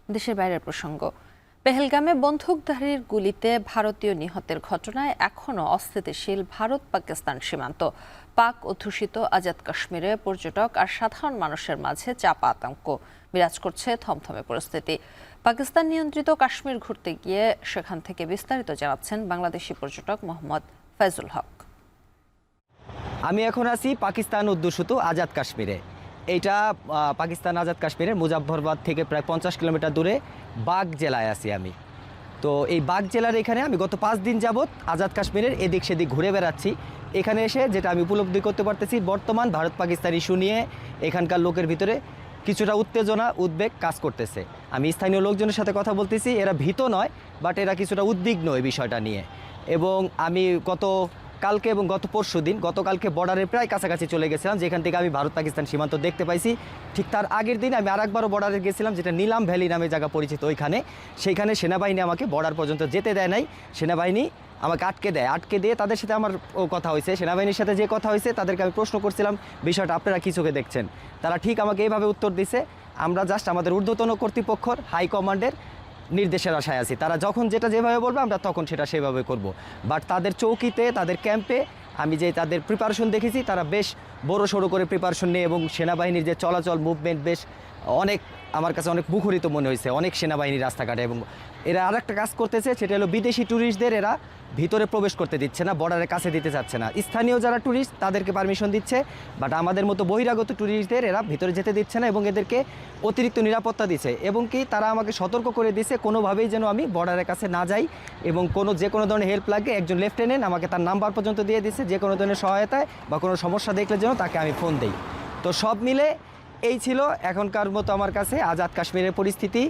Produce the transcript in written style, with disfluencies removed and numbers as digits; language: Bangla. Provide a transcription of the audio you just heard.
দেশের বাইরের প্রসঙ্গ, পেহেলগামে বন্দুকধারীর গুলিতে ভারতীয় নিহতের ঘটনায় এখনও অস্থিতিশীল ভারত পাকিস্তান সীমান্ত। পাক অধ্যুষিত আজাদ কাশ্মীরে পর্যটক আর সাধারণ মানুষের মাঝে চাপা আতঙ্ক বিরাজ করছে। থমথমে পরিস্থিতি। পাকিস্তান নিয়ন্ত্রিত কাশ্মীর ঘুরতে গিয়ে সেখান থেকে বিস্তারিত জানাচ্ছেন বাংলাদেশি পর্যটক মোহাম্মদ ফয়জুল হক। আমি এখন আছি পাকিস্তান অধ্যুষিত আজাদ কাশ্মীরে। এইটা পাকিস্তান আজাদ কাশ্মীরের মুজাফফরবাদ থেকে প্রায় 50 কিলোমিটার দূরে বাগ জেলায় আছি আমি। তো এই বাগ জেলার এখানে আমি গত 5 দিন যাবৎ আজাদ কাশ্মীরের এদিক সেদিক ঘুরে বেড়াচ্ছি। এখানে এসে যেটা আমি উপলব্ধি করতে পারতেছি, বর্তমান ভারত পাকিস্তান ইস্যু নিয়ে এখানকার লোকের ভিতরে কিছুটা উত্তেজনা উদ্বেগ কাজ করতেছে। আমি স্থানীয় লোকজনের সাথে কথা বলতেছি, এরা ভীত নয়, বাট এরা কিছুটা উদ্বিগ্ন এই বিষয়টা নিয়ে। এবং আমি কালকে এবং গতকালকে বর্ডারের প্রায় কাছাকাছি চলে গেছিলাম, যেখান থেকে আমি ভারত পাকিস্তান সীমান্ত দেখতে পাইছি। ঠিক তার আগের দিন আমি আরেকবারও বর্ডারে গেছিলাম, যেটা নীলাম ভ্যালি নামে জায়গা পরিচিত। সেইখানে সেনাবাহিনী আমাকে বর্ডার পর্যন্ত যেতে দেয় নাই। সেনাবাহিনী আমাকে আটকে দিয়ে তাদের সাথে আমার কথা হয়েছে। সেনাবাহিনীর সাথে যে কথা হয়েছে, তাদেরকে আমি প্রশ্ন করছিলাম বিষয়টা আপনারা কী চোখে দেখছেন। তারা ঠিক আমাকে এইভাবে উত্তর দিছে, আমরা জাস্ট আমাদের ঊর্ধ্বতন কর্তৃপক্ষর হাইকমান্ডের নির্দেশের আশায় আছি। তারা যখন যেটা যেভাবে বলবে আমরা তখন সেটা সেভাবে করব। বাট তাদের চৌকিতে, তাদের ক্যাম্পে আমি যে তাদের প্রিপারেশন দেখেছি, তারা বেশ বড় সড়ো করে প্রিপারেশন নিয়ে, এবং সেনাবাহিনীর যে চলাচল মুভমেন্ট বেশ আমার কাছে অনেক মুখরিত মনে হয়েছে। অনেক সেনাবাহিনী রাস্তাঘাটে, এবং এরা আর একটা কাজ করতেছে, সেটা হলো বিদেশি ট্যুরিস্টদের এরা ভিতরে প্রবেশ করতে দিচ্ছে না, বর্ডারের কাছে দিতে চাচ্ছে না। স্থানীয় যারা ট্যুরিস্ট তাদেরকে পারমিশন দিচ্ছে, বাট আমাদের মতো বহিরাগত ট্যুরিস্টদের এরা ভিতরে যেতে দিচ্ছে না, এবং এদেরকে অতিরিক্ত নিরাপত্তা দিচ্ছে। এবং কি তারা আমাকে সতর্ক করে দিচ্ছে কোনোভাবেই যেন আমি বর্ডারের কাছে না যাই, এবং যে কোনো ধরনের হেল্প লাগলে একজন লেফটেন্যান্ট আমাকে তার নাম্বার পর্যন্ত দিয়ে দিচ্ছে, যে কোনো ধরনের সহায়তায় বা কোনো সমস্যা দেখলে যেন তাকে আমি ফোন দিই। তো সব মিলে এই ছিল এখনকার মতো আমার কাছে আজাদ কাশ্মীরের পরিস্থিতি।